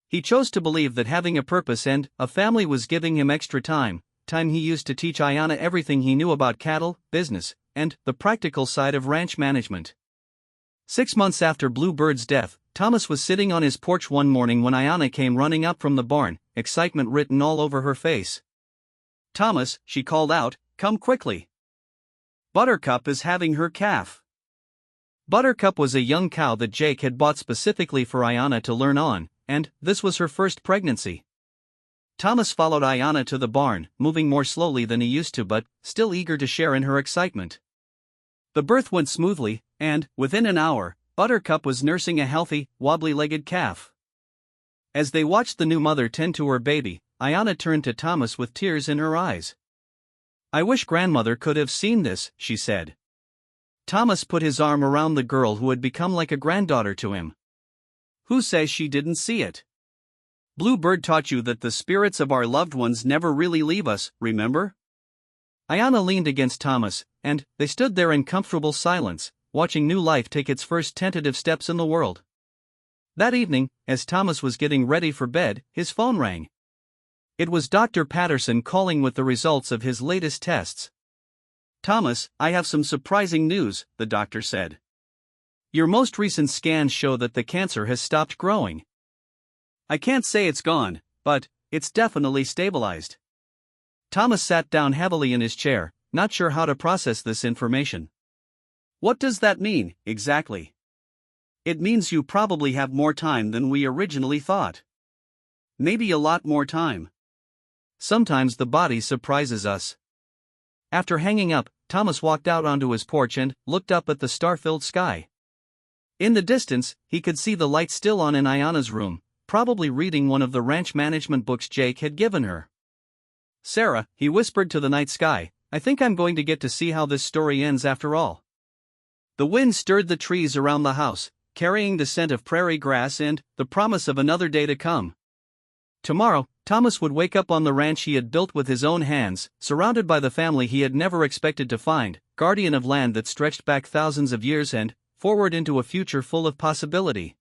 He chose to believe that having a purpose and a family was giving him extra time he used to teach Ayanna everything he knew about cattle, business, and the practical side of ranch management. 6 months after Bluebird's death, Thomas was sitting on his porch one morning when Ayanna came running up from the barn, excitement written all over her face. "Thomas," she called out, "come quickly. Buttercup is having her calf." Buttercup was a young cow that Jake had bought specifically for Ayanna to learn on, and this was her first pregnancy. Thomas followed Ayanna to the barn, moving more slowly than he used to but still eager to share in her excitement. The birth went smoothly, and, within an hour, Buttercup was nursing a healthy, wobbly-legged calf. As they watched the new mother tend to her baby, Ayanna turned to Thomas with tears in her eyes. "I wish grandmother could have seen this," she said. Thomas put his arm around the girl who had become like a granddaughter to him. "Who says she didn't see it?" Blue Bird taught you that the spirits of our loved ones never really leave us, remember? Ayana leaned against Thomas, and they stood there in comfortable silence, watching new life take its first tentative steps in the world. That evening, as Thomas was getting ready for bed, his phone rang. It was Dr. Patterson calling with the results of his latest tests. "Thomas, I have some surprising news," the doctor said. "Your most recent scans show that the cancer has stopped growing. I can't say it's gone, but it's definitely stabilized." Thomas sat down heavily in his chair, not sure how to process this information. "What does that mean, exactly?" "It means you probably have more time than we originally thought. Maybe a lot more time. Sometimes the body surprises us." After hanging up, Thomas walked out onto his porch and looked up at the star-filled sky. In the distance, he could see the light still on in Ayana's room, probably reading one of the ranch management books Jake had given her. "Sarah," he whispered to the night sky, "I think I'm going to get to see how this story ends after all." The wind stirred the trees around the house, carrying the scent of prairie grass and the promise of another day to come. Tomorrow, Thomas would wake up on the ranch he had built with his own hands, surrounded by the family he had never expected to find, guardian of land that stretched back thousands of years and forward into a future full of possibility.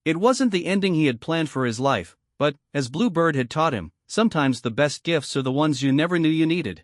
It wasn't the ending he had planned for his life, but, as Blue Bird had taught him, sometimes the best gifts are the ones you never knew you needed.